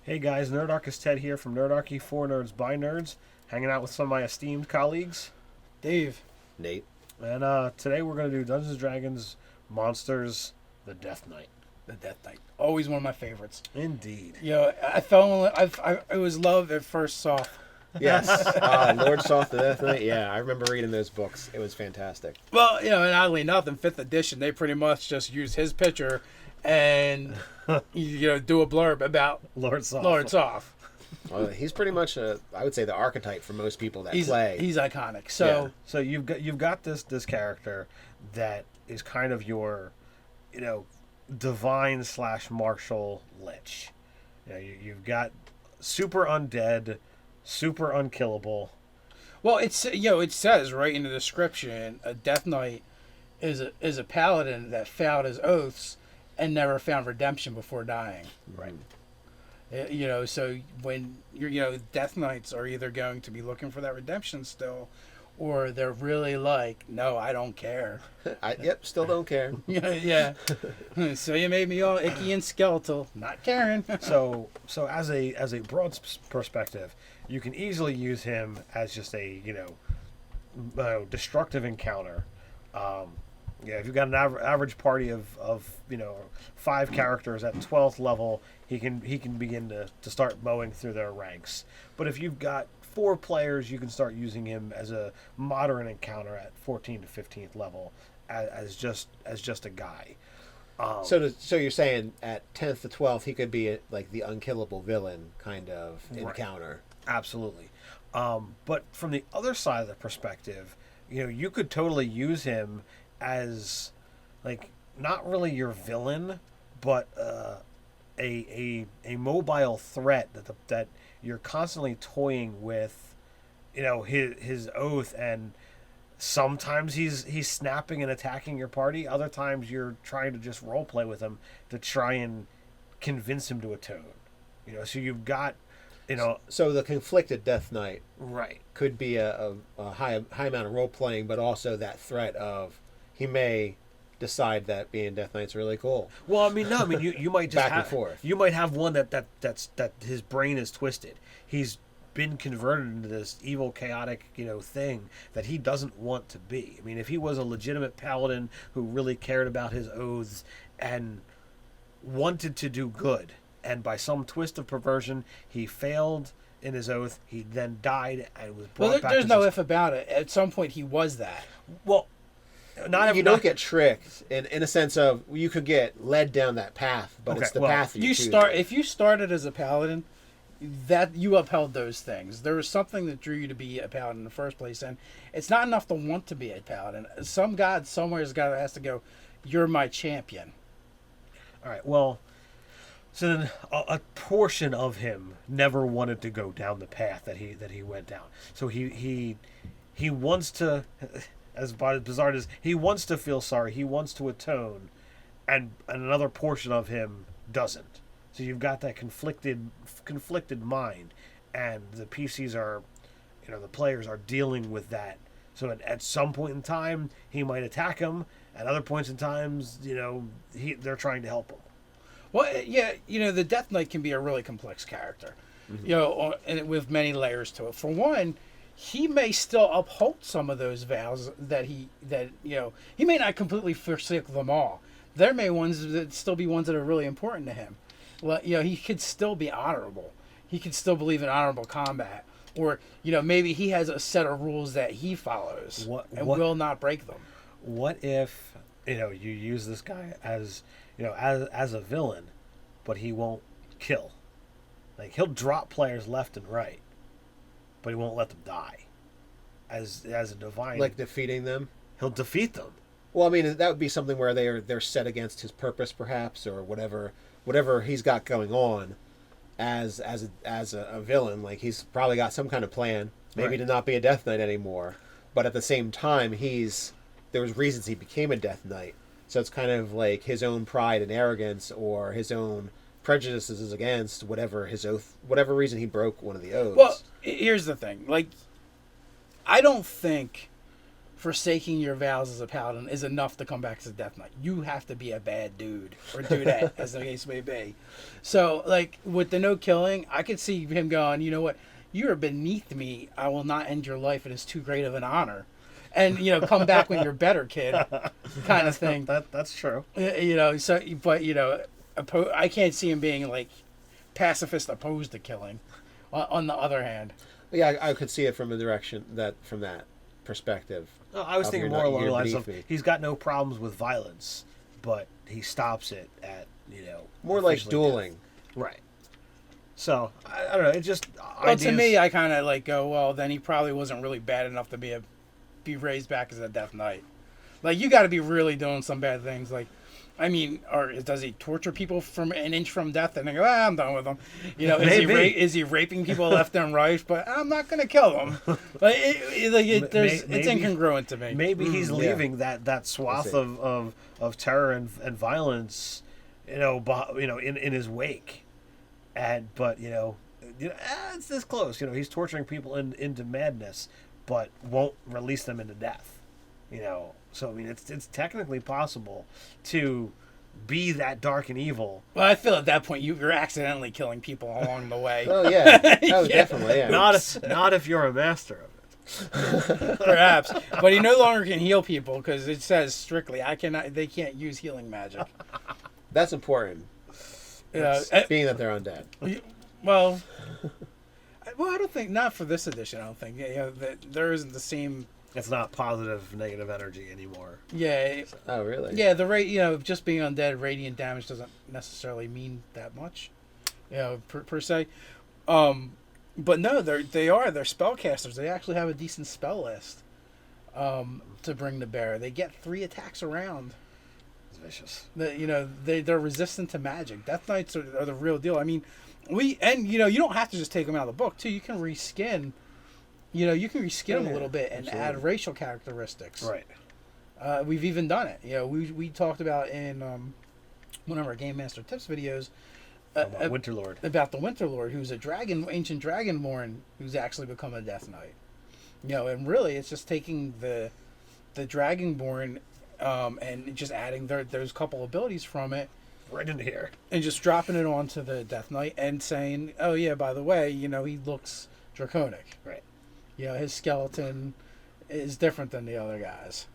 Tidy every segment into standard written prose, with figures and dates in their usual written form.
Hey guys, Nerdarchy Ted here from Nerdarchy, for Nerds by Nerds, hanging out with some of my esteemed colleagues. Dave. Nate. And today we're going to do Dungeons & Dragons Monsters, the Death Knight. The Death Knight. Always one of my favorites. Indeed. I fell in love. It was love at first saw. Yes. Lord Soth the Death Knight. Yeah, I remember reading those books. It was fantastic. Well, and oddly enough, in 5th edition, they pretty much just use his picture and, do a blurb about Lord Soth. Lord Soth. Well, he's pretty much, I would say, the archetype for most people that play. He's iconic. So, So you've got this character that is kind of your, divine / martial lich. You've got super undead, super unkillable. well, it says right in the description, a Death Knight is a paladin that failed his oaths and never found redemption before dying. Right. So when Death Knights are either going to be looking for that redemption still, or they're really like, no, I don't care. Still don't care. Yeah. So you made me all icky and skeletal, not caring. So as a broad perspective, you can easily use him as just a destructive encounter. If you've got an average party of 5 characters at 12th level, he can begin to start mowing through their ranks. But if you've got 4 players, you can start using him as a moderate encounter at 14th to 15th level as just a guy. So you're saying at 10th to 12th, he could be like the unkillable villain kind of encounter. Absolutely. But from the other side of the perspective, you could totally use him as not really your villain, but a mobile threat that you're constantly toying with, his oath, and sometimes he's snapping and attacking your party. Other times you're trying to just role play with him to try and convince him to atone. So you've got, So the conflicted Death Knight right could be a high amount of role playing, but also that threat of he may decide that being Death Knight's really cool. Well, you might just Back have, and forth. You might have one that his brain is twisted. He's been converted into this evil, chaotic, thing that he doesn't want to be. If he was a legitimate paladin who really cared about his oaths and wanted to do good, and by some twist of perversion, he failed in his oath, he then died and was brought back. There's no if about it. At some point, he was that. Well, you don't get tricked in a sense of you could get led down that path, but it's the path you choose. If you started as a paladin, that you upheld those things. There was something that drew you to be a paladin in the first place, and it's not enough to want to be a paladin. Some god somewhere has to go, you're my champion. All right. Well, so then a portion of him never wanted to go down the path that he went down. So he wants to. As bizarre as he wants to feel sorry, he wants to atone, and another portion of him doesn't. So you've got that conflicted mind, and the PCs are, the players are dealing with that. So at some point in time, he might attack him. At other points in times, they're trying to help him. Well, yeah, the Death Knight can be a really complex character, and with many layers to it. For one, he may still uphold some of those vows that he may not completely forsake them all. There may still be ones that are really important to him. Well, he could still be honorable. He could still believe in honorable combat, or maybe he has a set of rules that he follows and will not break them. What if you use this guy as as a villain, but he won't kill? He'll drop players left and right, but he won't let them die. As a divine, defeating them, he'll defeat them. Well, that would be something where they're set against his purpose, perhaps, or whatever he's got going on as a villain. He's probably got some kind of plan, maybe to not be a Death Knight anymore, but at the same time, there was reasons he became a Death Knight. So it's kind of like his own pride and arrogance, or his own prejudices against whatever reason he broke one of the oaths. Well, here's the thing. I don't think forsaking your vows as a paladin is enough to come back as a Death Knight. You have to be a bad dude or do that, as the case may be. So, like, with the no killing, I could see him going, you know what, you are beneath me. I will not end your life. It is too great of an honor. And, you know, come back when you're better, kid, kind of thing. That's true. You know, so, but, you know, I can't see him being, like, pacifist opposed to killing, on the other hand. Yeah, I could see it from a direction from that perspective. No, I was thinking more along the lines of he's got no problems with violence, but he stops it at, you know, more like dueling. Death. Right. So, I don't know, it just... Well, to me, I kind of, like, go, well, then he probably wasn't really bad enough to be raised back as a Death Knight. Like, you got to be really doing some bad things, like, I mean, or does he torture people from an inch from death and then go, I'm done with them? You know, is he raping people left and right? But I'm not going to kill them. Like, it's incongruent to me. Maybe he's leaving that swath of terror and violence, you know, in his wake, but it's this close. You know, he's torturing people into madness, but won't release them into death. You know. So, I mean, it's technically possible to be that dark and evil. Well, I feel at that point you're accidentally killing people along the way. Oh, yeah. Oh, yeah. Definitely, yeah. Not if you're a master of it. Perhaps. But he no longer can heal people because it says strictly, they can't use healing magic. That's important. Being that they're undead. Well, I don't think, not for this edition, I don't think. You know, there isn't the same... It's not positive, negative energy anymore. Yeah. Oh, really? Yeah, the rate, you know, just being undead, radiant damage doesn't necessarily mean that much, you know, per se. But no, they're spellcasters. They actually have a decent spell list to bring to bear. They get 3 attacks around. It's vicious. They're resistant to magic. Death Knights are the real deal. I mean, you don't have to just take them out of the book too. You can reskin. You know, you can reskin them a little bit and add racial characteristics. Right. We've even done it. You know, we talked about in one of our Game Master Tips videos about Winterlord. About the Winterlord, who's a ancient dragonborn who's actually become a Death Knight. You know, and really it's just taking the dragonborn and just adding those couple abilities from it. Right in here. And just dropping it onto the Death Knight and saying, oh yeah, by the way, you know, he looks draconic. Right. You know, his skeleton is different than the other guys.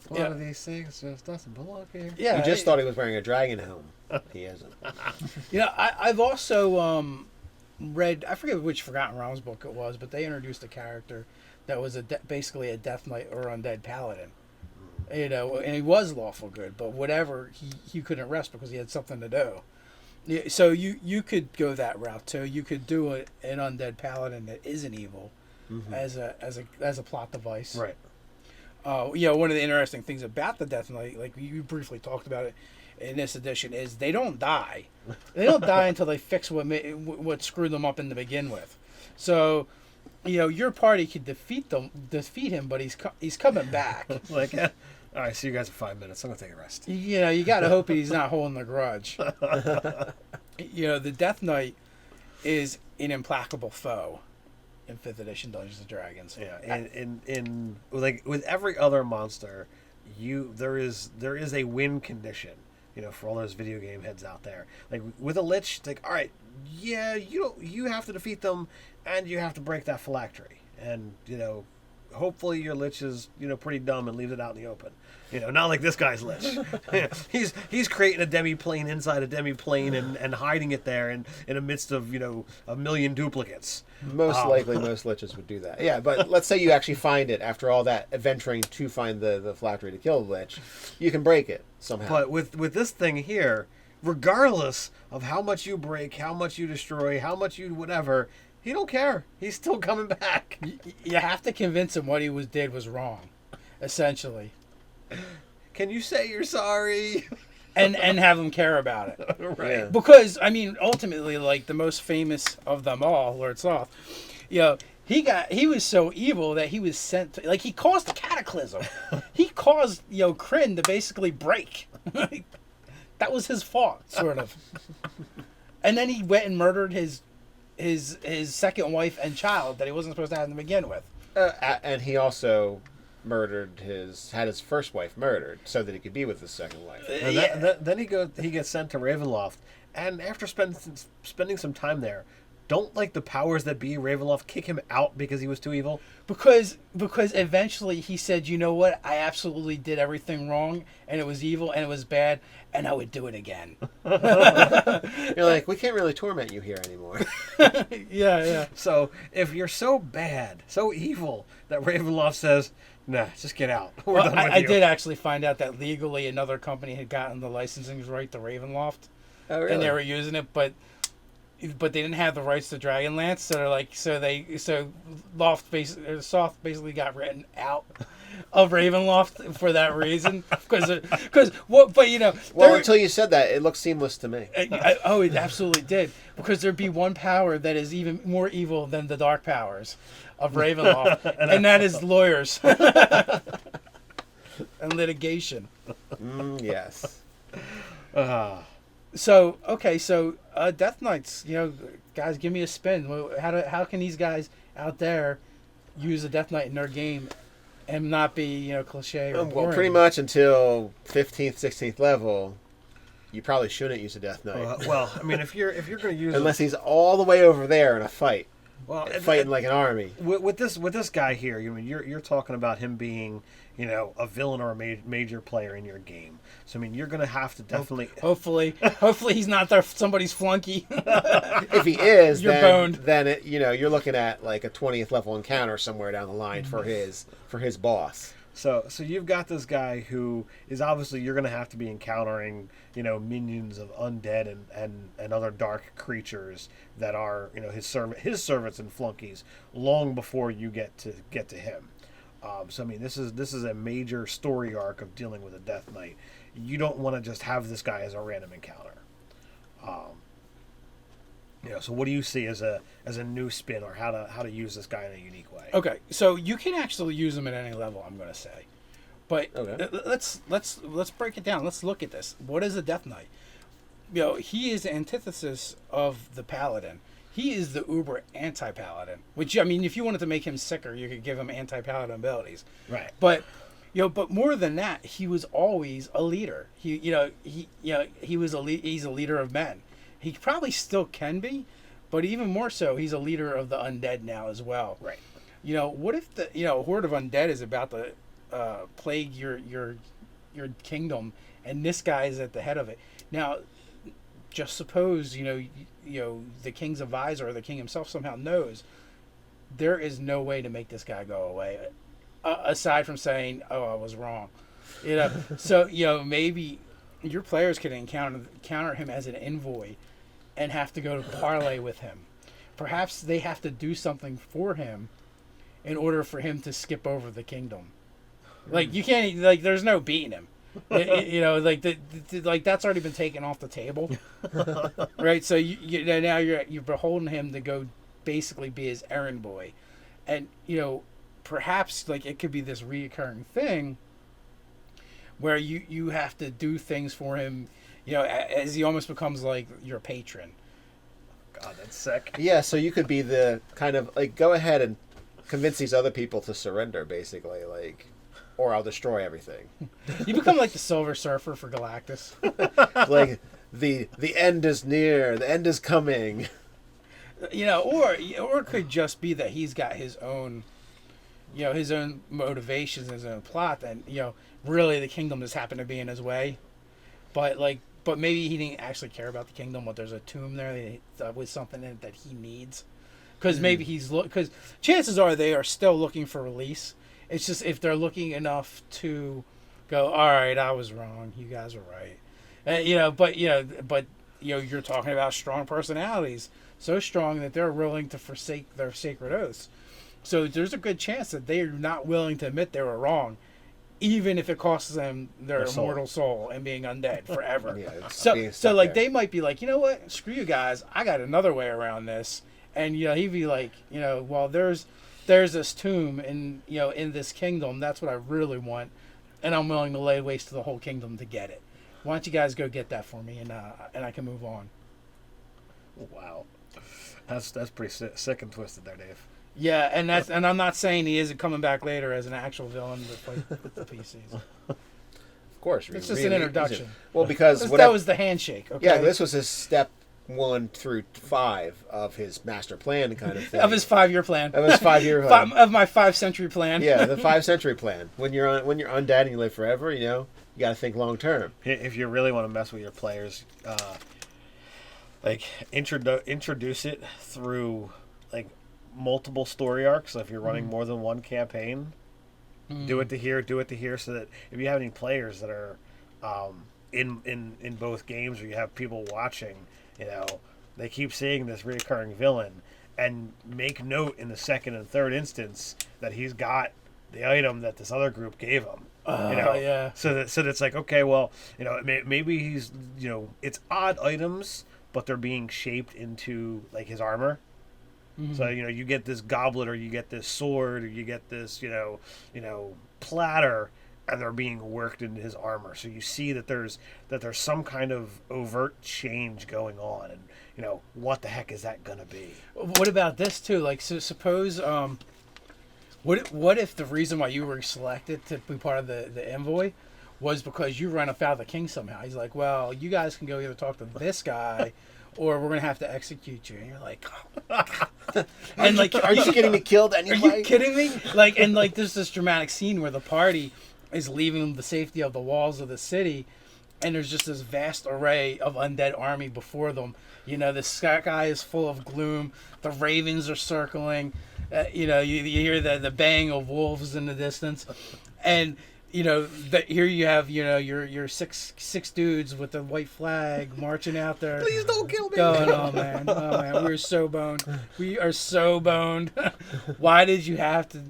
One of these things just doesn't belong here. Yeah, you just thought he was wearing a dragon helm. He isn't. You know, I've also read, I forget which Forgotten Realms book it was, but they introduced a character that was basically a Death Knight or undead paladin. You know, and he was lawful good, but whatever, he couldn't rest because he had something to do. Yeah, so you could go that route too. You could do an undead paladin that isn't evil. Mm-hmm. as a plot device, right? You know, one of the interesting things about the Death Knight, like you briefly talked about it in this edition, is they don't die. They don't die until they fix what screwed them up in to begin with. So, you know, your party could defeat him, but he's coming back. Like, all right, see you guys in 5 minutes. I'm gonna take a rest. You know, you got to hope he's not holding a grudge. You know, the Death Knight is an implacable foe. In 5th edition Dungeons and Dragons. Yeah, in like with every other monster, there is a win condition. You know, for all those video game heads out there. Like with a Lich, it's like, all right, yeah, you have to defeat them, and you have to break that phylactery, and you know, hopefully your Lich is pretty dumb and leaves it out in the open. You know, not like this guy's Lich. He's creating a demi-plane inside a demi-plane and hiding it there in the midst of a million duplicates. Most likely, most Liches would do that. Yeah, but let's say you actually find it after all that adventuring to find the phylactery to kill the Lich. You can break it somehow. But with this thing here, regardless of how much you break, how much you destroy, how much you whatever, he don't care. He's still coming back. You have to convince him what he did was wrong, essentially. Can you say you're sorry? and have him care about it. Right. Yeah. Because, I mean, ultimately, like, the most famous of them all, Lord Soth, he was so evil that he was sent to, like, he caused a cataclysm. He caused, Kryn to basically break. That was his fault, sort of. And then he went and murdered his second wife and child that he wasn't supposed to have to begin with. And he also had his first wife murdered so that he could be with his second wife. And then he gets sent to Ravenloft, and after spending some time there, don't like the powers that be Ravenloft kick him out because he was too evil? Because eventually he said, you know what, I absolutely did everything wrong, and it was evil, and it was bad, and I would do it again. You're like, we can't really torment you here anymore. Yeah. So if you're so bad, so evil, that Ravenloft says, nah, just get out. We're done with I you. did actually find out that legally another company had gotten the licensing right to Ravenloft. Oh, really? And they were using it, but they didn't have the rights to Dragonlance, so Soft basically got written out of Ravenloft for that reason. Well, until you said that, it looked seamless to me. It absolutely did, because there'd be one power that is even more evil than the dark powers of Ravenloft, and that is lawyers and litigation. Yes. So Death Knights, guys, give me a spin. How can these guys out there use a Death Knight in their game and not be cliche or boring? Well, pretty much until 15th, 16th level, you probably shouldn't use a Death Knight. Well, I mean, if you're going to use unless he's all the way over there in a fight, fighting like an army. With this guy here, you're talking about him being a villain or a major player in your game. So I mean, you're going to have to definitely. Hopefully he's not somebody's flunky. If he is, you're boned. Then you're looking at like a 20th level encounter somewhere down the line for his boss. So you've got this guy who is obviously you're going to have to be encountering minions of undead and other dark creatures that are his servants and flunkies long before you get to him. So I mean, this is a major story arc of dealing with a Death Knight. You don't want to just have this guy as a random encounter. So what do you see as a new spin, or how to use this guy in a unique way? Okay, so you can actually use him at any level, I'm going to say, but okay. Let's break it down. Let's look at this. What is a Death Knight? He is the antithesis of the Paladin. He is the uber anti-paladin, which, I mean, if you wanted to make him sicker, you could give him anti-paladin abilities. Right. But, but more than that, he was always a leader. He's a leader of men. He probably still can be, but even more so, he's a leader of the undead now as well. Right. What if the horde of undead is about to plague your kingdom, and this guy is at the head of it? Now, just suppose the king's advisor or the king himself somehow knows there is no way to make this guy go away, aside from saying, "Oh, I was wrong." So maybe your players can encounter him as an envoy and have to go to parlay with him. Perhaps they have to do something for him in order for him to skip over the kingdom. Like, you can't, like, there's no beating him. Like that's already been taken off the table, right? So now you're beholden him to go basically be his errand boy, and perhaps like it could be this reoccurring thing where you have to do things for him, as he almost becomes like your patron. God, that's sick. Yeah, so you could be the kind of like, go ahead and convince these other people to surrender, basically, like, or I'll destroy everything. You become like the Silver Surfer for Galactus. Like, the end is near, the end is coming. Or it could just be that he's got his own, his own motivations, his own plot, and really the kingdom just happened to be in his way, but maybe he didn't actually care about the kingdom. But there's a tomb there with something in it that he needs, because maybe because chances are they are still looking for release. It's just if they're looking enough to go, all right, I was wrong, you guys were right, but you're talking about strong personalities, so strong that they're willing to forsake their sacred oaths. So there's a good chance that they are not willing to admit they were wrong, even if it costs them their immortal soul and being undead forever. So like they might be like, you know what, screw you guys, I got another way around this, and he'd be like, well, there's this tomb in in this kingdom, that's what I really want, and I'm willing to lay waste to the whole kingdom to get it. Why don't you guys go get that for me, and I can move on. Wow, that's pretty sick and twisted there, Dave. Yeah, and I'm not saying he isn't coming back later as an actual villain to fight with the PCs. Of course, It's just an introduction. Well, because That was the handshake. Okay? yeah, this was his step 1 through 5 of his master plan kind of thing. Of his 5-year plan. Of his 5-year plan. Of my 5-century plan. Yeah, the 5-century plan. When you're undead and you live forever, you got to think long term. If you really want to mess with your players, like introduce it through like multiple story arcs. So if you're running more than one campaign, do it to here, so that if you have any players that are in both games, or you have people watching, they keep seeing this recurring villain, and make note in the second and third instance that he's got the item that this other group gave him. Yeah. So that it's like, okay, well, maybe he's, it's odd items, but they're being shaped into like his armor. Mm-hmm. So you get this goblet, or you get this sword, or you get this platter, and they're being worked into his armor. So you see that there's some kind of overt change going on, and what the heck is that gonna be? What about this too? Like, so suppose what if the reason why you were selected to be part of the envoy was because you ran afoul of the king somehow? He's like, well, you guys can go either talk to this guy, or we're gonna have to execute you. And you're like, and like, are you getting me killed anyway? Are you kidding me? Like, and like, there's this dramatic scene where the party is leaving the safety of the walls of the city, and there's just this vast array of undead army before them. The sky is full of gloom. The ravens are circling. You hear the baying of wolves in the distance, and here you have your six dudes with the white flag marching out there. Please don't kill me. Going, oh man, we're so boned. We are so boned. Why did you have to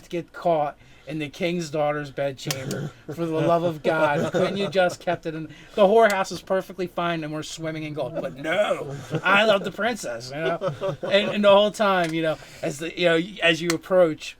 get caught in the king's daughter's bedchamber? For the love of God, couldn't you just kept it in? The whorehouse is perfectly fine, and we're swimming in gold. But no, I love the princess, and the whole time, as you approach,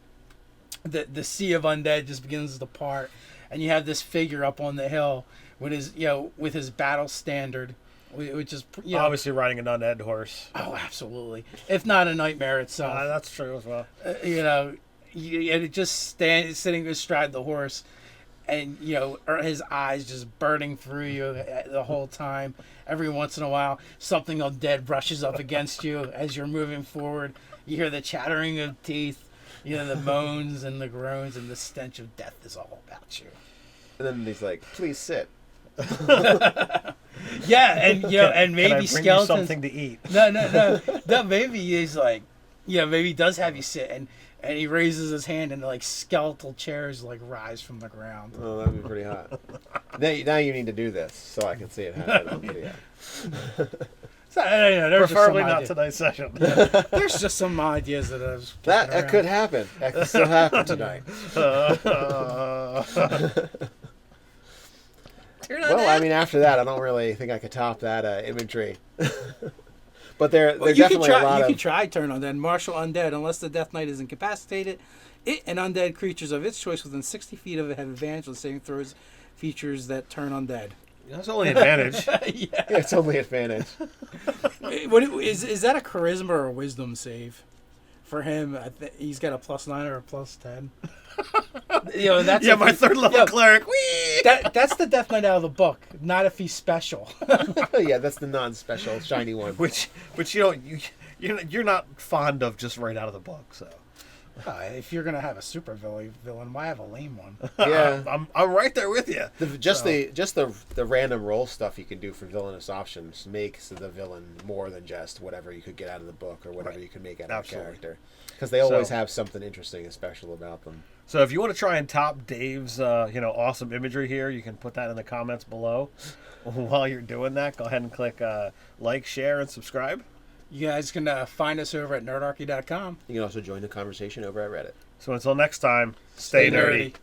the sea of undead just begins to part, and you have this figure up on the hill with his battle standard, which is obviously riding an undead horse. Oh, absolutely, if not a nightmare itself. That's true as well. And it just sitting astride the horse, and his eyes just burning through you the whole time. Every once in a while, something undead brushes up against you as you're moving forward. You hear the chattering of teeth, the moans and the groans, and the stench of death is all about you. And then he's like, "Please sit." Yeah, and and maybe can I bring skeletons. You something to eat. No. Maybe he's like, maybe he does have you sit, and he raises his hand, and like skeletal chairs like rise from the ground. Oh, that'd be pretty hot. Now you need to do this so I can see it happen on video. Preferably not tonight's session. There's just some ideas that I was that could happen. That could still happen tonight. Well, I mean, after that, I don't really think I could top that imagery. But there definitely a lot of... You can try turn undead. Martial undead. Unless the Death Knight is incapacitated, it and undead creatures of its choice within 60 feet of it have advantage on saving throws features that turn undead. That's only advantage. Yeah, it's only advantage. Is that a charisma or a wisdom save? For him, he's got a +9 or a +10. That's my third level cleric. Whee! That's the Death Knight out of the book, not if he's special. Yeah, that's the non-special shiny one. Which you're not fond of just right out of the book. So if you're gonna have a super villain, why have a lame one? Yeah, I'm right there with you. The random roll stuff you can do for villainous options makes the villain more than just whatever you could get out of the book or whatever you can make out of a character, because they always have something interesting and special about them. So if you want to try and top Dave's awesome imagery here, you can put that in the comments below. While you're doing that, go ahead and click like, share, and subscribe. You guys can find us over at nerdarchy.com. You can also join the conversation over at Reddit. So until next time, stay nerdy.